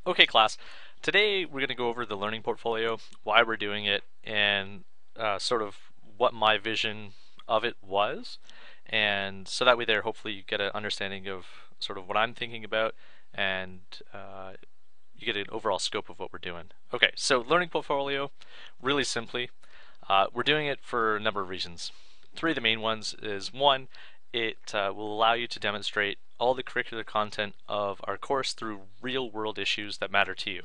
Okay, class. Today we're going to go over the learning portfolio, why we're doing it, and sort of what my vision of it was. And so that way there, hopefully you get an understanding of sort of what I'm thinking about, and you get an overall scope of what we're doing. Okay, so learning portfolio, really simply, we're doing it for a number of reasons. Three of the main ones is one, it will allow you to demonstrate all the curricular content of our course through real world issues that matter to you.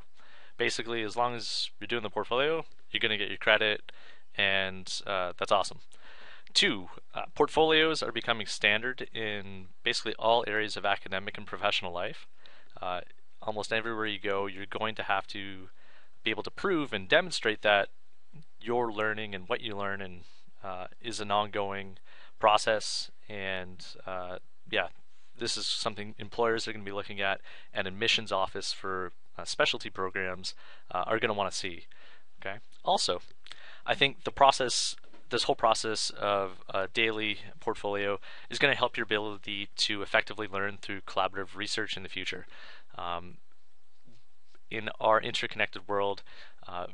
Basically, as long as you're doing the portfolio, you're going to get your credit, and that's awesome. Two, portfolios are becoming standard in basically all areas of academic and professional life. Uh, Almost everywhere you go, you're going to have to be able to prove and demonstrate that your learning and what you learn and is an ongoing process. And yeah, this is something employers are going to be looking at, and admissions office for specialty programs are going to want to see. Okay. Also, I think this whole process of a daily portfolio is going to help your ability to effectively learn through collaborative research in the future. Um, in our interconnected world,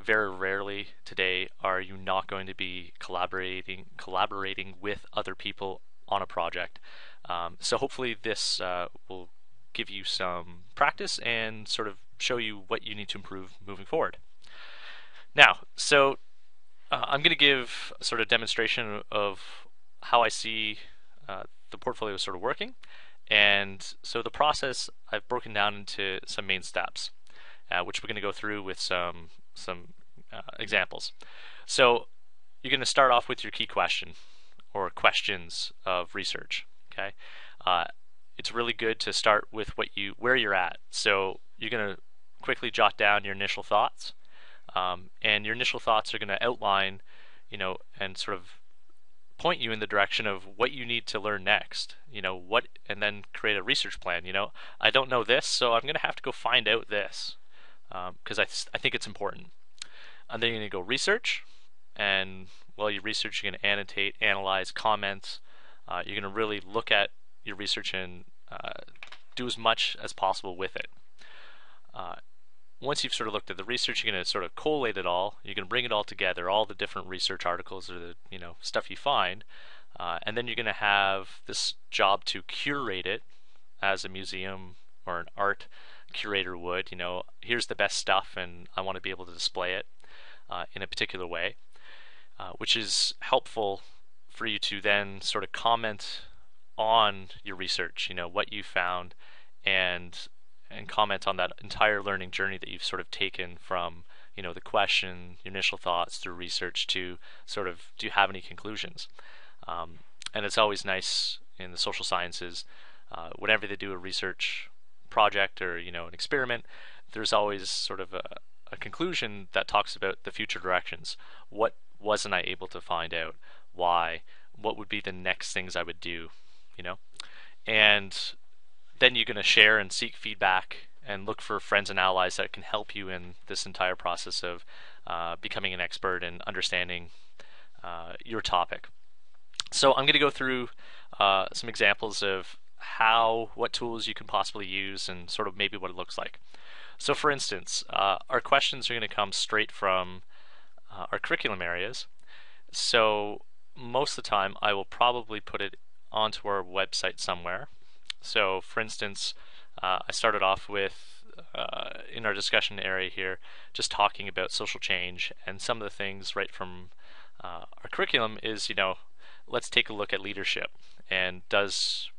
very rarely today are you not going to be collaborating with other people on a project. So hopefully this will give you some practice and sort of show you what you need to improve moving forward. Now, so I'm going to give a sort of demonstration of how I see the portfolio sort of working. And so the process I've broken down into some main steps, which we're going to go through with some examples. So you're going to start off with your key question or questions of research. Okay, it's really good to start with where you're at. So you're going to quickly jot down your initial thoughts, and your initial thoughts are going to outline, and sort of point you in the direction of what you need to learn next. And then create a research plan. I don't know this, so I'm going to have to go find out this because I think it's important. And then you're going to go research, and while you research, you're going to annotate, analyze, comment. You're going to really look at your research and do as much as possible with it. Once you've sort of looked at the research, you're going to sort of collate it all. You're going to bring it all together, all the different research articles or the stuff you find, and then you're going to have this job to curate it as a museum or an art curator would. Here's the best stuff, and I want to be able to display it in a particular way, which is helpful for you to then sort of comment on your research, what you found, and comment on that entire learning journey that you've sort of taken from the question, your initial thoughts through research to sort of, do you have any conclusions? And it's always nice in the social sciences, whenever they do a research project or an experiment, there's always sort of a conclusion that talks about the future directions. What wasn't I able to find out? Why? What would be the next things I would do? And then you're going to share and seek feedback and look for friends and allies that can help you in this entire process of becoming an expert and understanding your topic. So I'm going to go through some examples of what tools you can possibly use and sort of maybe what it looks like. So for instance, our questions are going to come straight from our curriculum areas. So most of the time I will probably put it onto our website somewhere. So for instance, I started off with, in our discussion area here, just talking about social change, and some of the things right from our curriculum is, let's take a look at leadership, and does,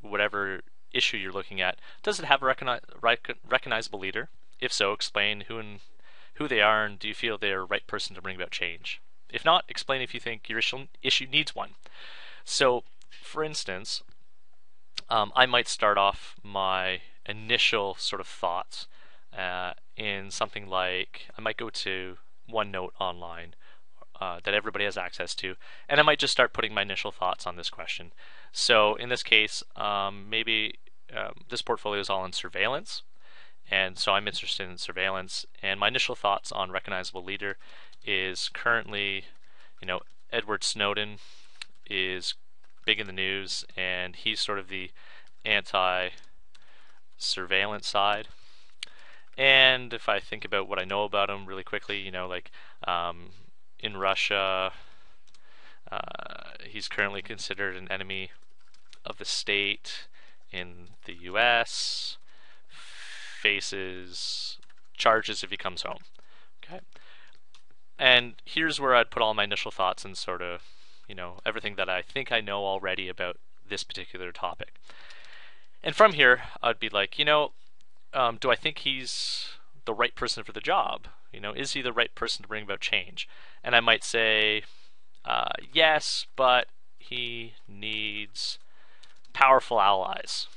whatever issue you're looking at, does it have a recognizable leader? If so, explain who they are, and do you feel they're the right person to bring about change? If not, explain if you think your issue needs one. So, for instance, I might start off my initial sort of thoughts in something like, I might go to OneNote online that everybody has access to, and I might just start putting my initial thoughts on this question. So in this case, maybe this portfolio is all in surveillance, and so I'm interested in surveillance, and my initial thoughts on recognizable leader is currently, Edward Snowden is big in the news, and he's sort of the anti-surveillance side. And if I think about what I know about him really quickly, like um, in Russia, he's currently considered an enemy of the state. In the US, faces charges if he comes home. Okay. And here's where I'd put all my initial thoughts and sort of, everything that I think I know already about this particular topic. And from here, I'd be like, do I think he's the right person for the job? Is he the right person to bring about change? And I might say, yes, but he needs powerful allies.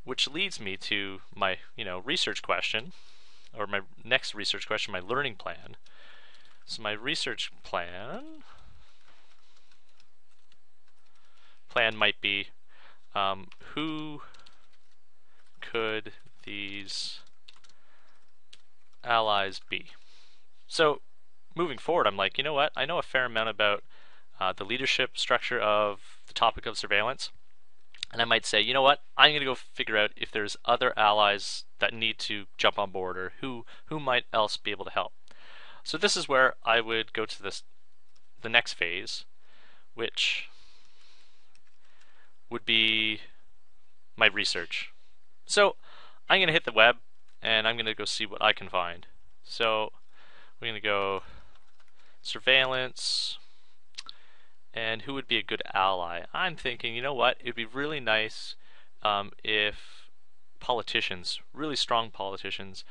Which leads me to my, research question, or my next research question, my learning plan. So my research plan might be, who could these allies be? So moving forward, I'm like, you know what? I know a fair amount about the leadership structure of the topic of surveillance. And I might say, you know what? I'm going to go figure out if there's other allies that need to jump on board, or who might else be able to help. So this is where I would go to the next phase, which would be my research. So I'm going to hit the web, and I'm going to go see what I can find. So we're going to go surveillance, and who would be a good ally? I'm thinking, you know what? It'd be really nice if politicians, really strong politicians,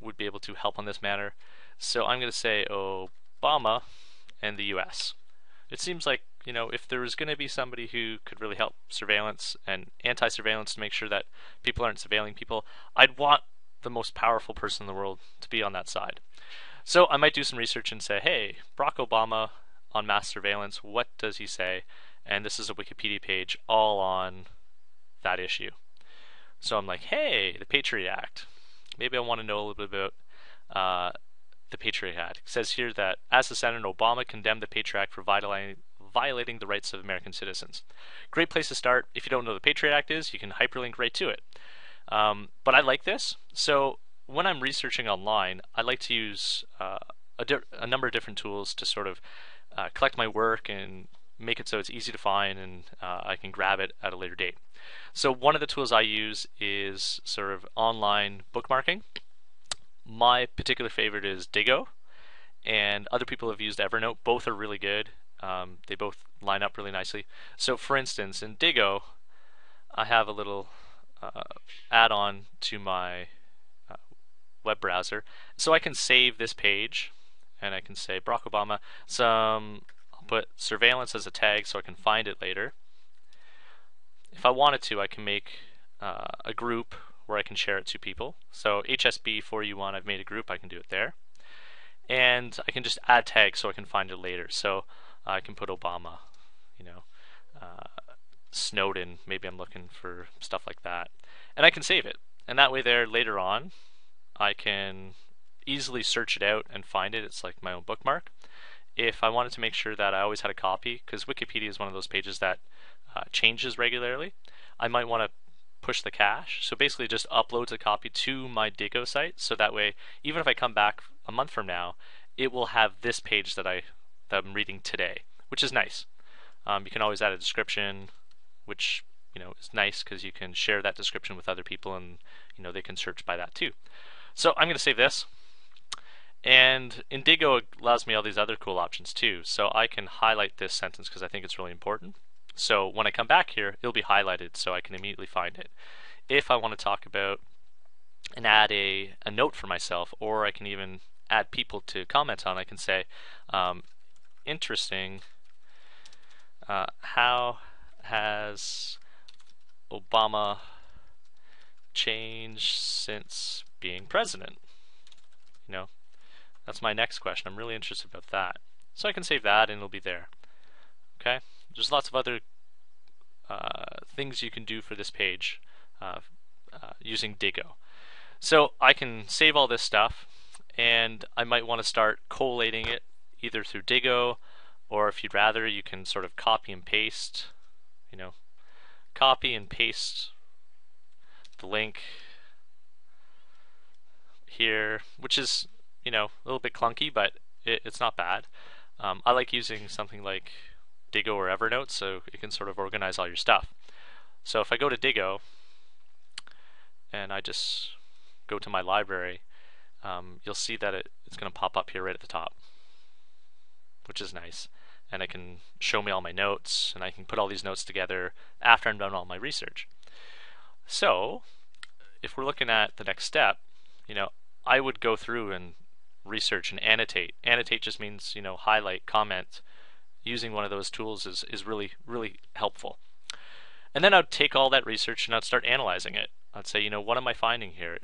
would be able to help on this matter. So I'm going to say Obama and the US. It seems like, if there was going to be somebody who could really help surveillance and anti-surveillance to make sure that people aren't surveilling people, I'd want the most powerful person in the world to be on that side. So I might do some research and say, hey, Barack Obama on mass surveillance, what does he say? And this is a Wikipedia page all on that issue. So I'm like, hey, the Patriot Act. Maybe I want to know a little bit about the Patriot Act. It says here that as the Senator, Obama condemned the Patriot Act for violating the rights of American citizens. Great place to start. If you don't know what the Patriot Act is, you can hyperlink right to it. But I like this. So when I'm researching online, I like to use a number of different tools to sort of collect my work and make it so it's easy to find, and I can grab it at a later date. So one of the tools I use is sort of online bookmarking. My particular favorite is Digo, and other people have used Evernote. Both are really good. They both line up really nicely. So for instance, in Digo, I have a little add-on to my web browser. So I can save this page, and I can say Barack Obama. I'll put surveillance as a tag so I can find it later. If I wanted to, I can make a group where I can share it to people. So HSB4U I've made a group, I can do it there. And I can just add tags so I can find it later. So I can put Obama, Snowden, maybe I'm looking for stuff like that. And I can save it. And that way there, later on, I can easily search it out and find it. It's like my own bookmark. If I wanted to make sure that I always had a copy, because Wikipedia is one of those pages that changes regularly, I might want to push the cache. So basically just uploads a copy to my Digo site, so that way even if I come back a month from now, it will have this page that I'm reading today, which is nice. You can always add a description, which is nice because you can share that description with other people, and they can search by that too. So I'm going to save this, and in Digo it allows me all these other cool options too. So I can highlight this sentence because I think it's really important. So when I come back here, it'll be highlighted so I can immediately find it. If I want to talk about and add a note for myself, or I can even add people to comment on, I can say, interesting, how has Obama changed since being president? That's my next question. I'm really interested about that. So I can save that and it'll be there. Okay? There's lots of other things you can do for this page using Digo. So I can save all this stuff, and I might want to start collating it either through Digo, or if you'd rather, you can sort of copy and paste the link here, which is, a little bit clunky, but it's not bad. I like using something like Digo or Evernote so you can sort of organize all your stuff. So if I go to Digo and I just go to my library, you'll see that it's going to pop up here right at the top, which is nice. And it can show me all my notes, and I can put all these notes together after I'm done all my research. So if we're looking at the next step, I would go through and research and annotate. Annotate just means, highlight, comment. Using one of those tools is really, really helpful. And then I'd take all that research and I'd start analyzing it. I'd say, what am I finding here?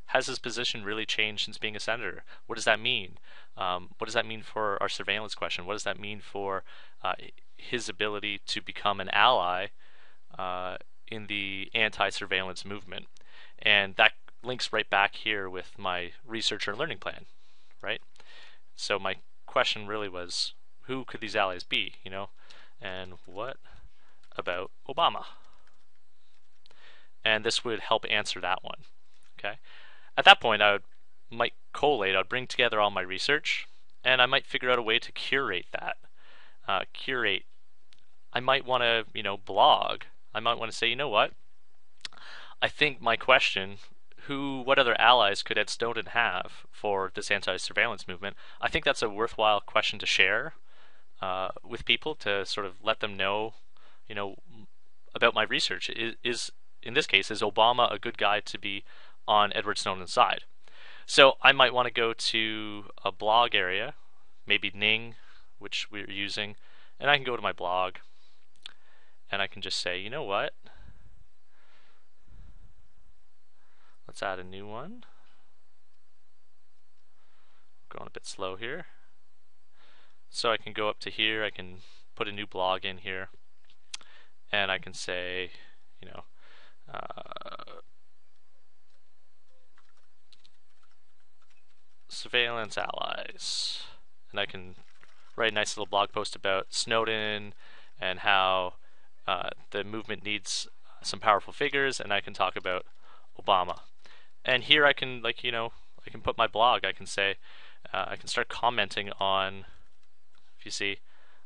Has his position really changed since being a senator? What does that mean? What does that mean for our surveillance question? What does that mean for his ability to become an ally in the anti-surveillance movement? And that links right back here with my research or learning plan, right? So my question really was, who could these allies be, And what about Obama? And this would help answer that one, okay? At that point, might collate, I'd bring together all my research, and I might figure out a way to curate that. I might want to, blog. I might want to say, what? I think my question, what other allies could Ed Snowden have for this anti-surveillance movement? I think that's a worthwhile question to share with people to sort of let them know, about my research. Is in this case, is Obama a good guy to be on Edward Snowden's side? So I might want to go to a blog area, maybe Ning, which we're using, and I can go to my blog and I can just say, what? Let's add a new one. Going a bit slow here. So I can go up to here, I can put a new blog in here, and I can say, surveillance allies, and I can write a nice little blog post about Snowden and how the movement needs some powerful figures, and I can talk about Obama. And here I can, I can put my blog. I can say, I can start commenting on, if you see,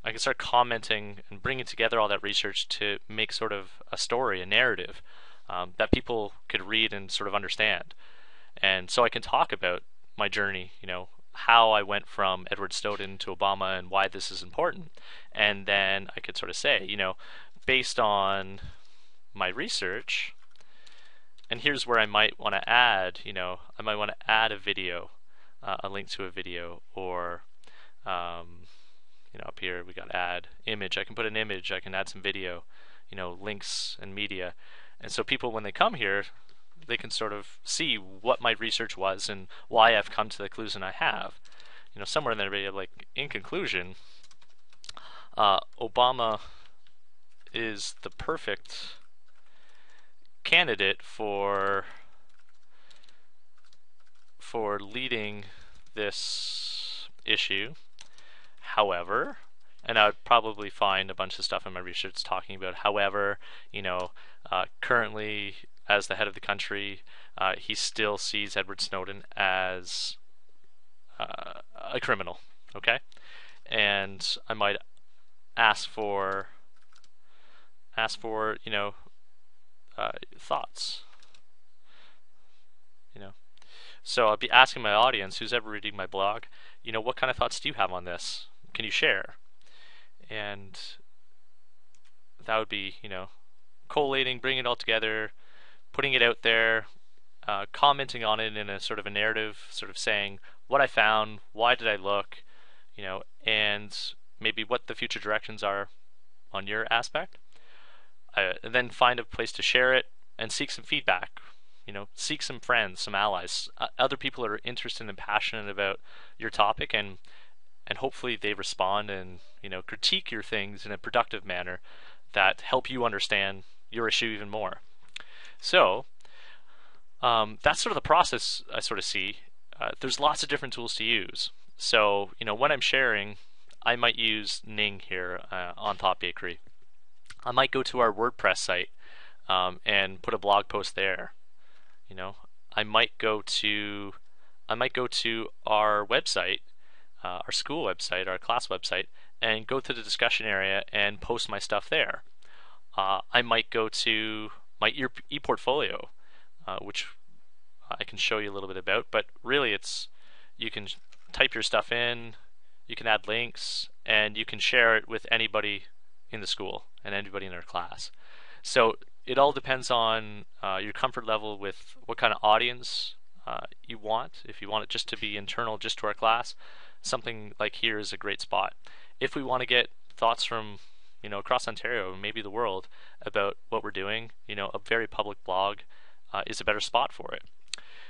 I can start commenting and bringing together all that research to make sort of a story, a narrative that people could read and sort of understand. And so I can talk about my journey, how I went from Edward Snowden to Obama and why this is important. And then I could sort of say, based on my research, and here's where I might want to add, I might want to add a video, a link to a video, or up here we got add image. I can put an image, I can add some video, links and media. And so people, when they come here, they can sort of see what my research was and why I've come to the conclusion I have. Somewhere in there, in conclusion, Obama is the perfect candidate for leading this issue. However, and I would probably find a bunch of stuff in my research talking about, however, currently as the head of the country, he still sees Edward Snowden as a criminal, okay? And I might ask for thoughts, So I'll be asking my audience, who's ever reading my blog, what kind of thoughts do you have on this? Can you share? And that would be, collating, bringing it all together, putting it out there, commenting on it in a sort of a narrative, sort of saying what I found, why did I look, and maybe what the future directions are on your aspect. And then find a place to share it and seek some feedback. Seek some friends, some allies, other people that are interested and passionate about your topic, and hopefully they respond and critique your things in a productive manner that help you understand your issue even more. So that's sort of the process I sort of see. There's lots of different tools to use. So when I'm sharing, I might use Ning here on Thought Bakery. I might go to our WordPress site and put a blog post there. You know, I might go to our website, our school website, our class website, and go to the discussion area and post my stuff there. I might go to my e-portfolio, which I can show you a little bit about, but really you can type your stuff in, you can add links, and you can share it with anybody in the school and anybody in their class. So it all depends on your comfort level with what kind of audience you want. If you want it just to be internal, just to our class, something like here is a great spot. If we want to get thoughts from across Ontario, maybe the world, about what we're doing, a very public blog is a better spot for it.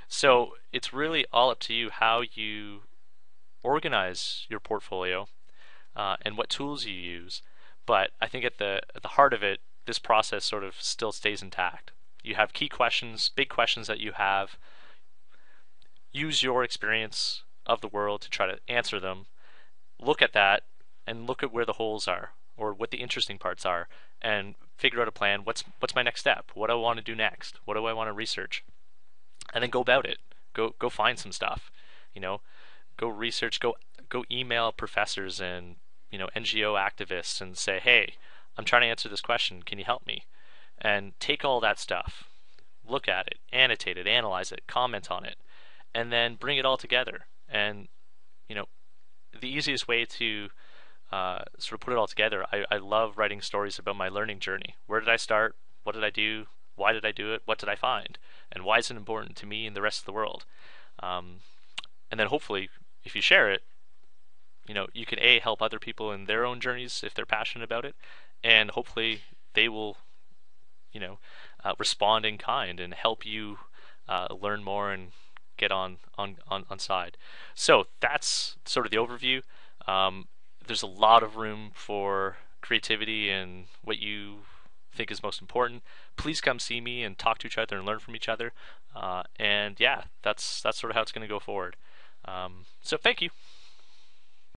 So it's really all up to you how you organize your portfolio and what tools you use. But I think at the heart of it, this process sort of still stays intact. You have key questions, big questions that you have. Use your experience of the world to try to answer them. Look at that and look at where the holes are or what the interesting parts are, and figure out a plan. What's my next step? What do I want to do next? What do I want to research? And then go about it. Go find some stuff. Go research. Go email professors and NGO activists and say, hey, I'm trying to answer this question. Can you help me? And take all that stuff, look at it, annotate it, analyze it, comment on it, and then bring it all together. And the easiest way to sort of put it all together, I love writing stories about my learning journey. Where did I start? What did I do? Why did I do it? What did I find? And why is it important to me and the rest of the world? And then hopefully, if you share it, you can help other people in their own journeys if they're passionate about it, and hopefully they will, respond in kind and help you learn more and get on side. So that's sort of the overview. There's a lot of room for creativity and what you think is most important. Please come see me and talk to each other and learn from each other. And yeah, that's sort of how it's going to go forward. So thank you.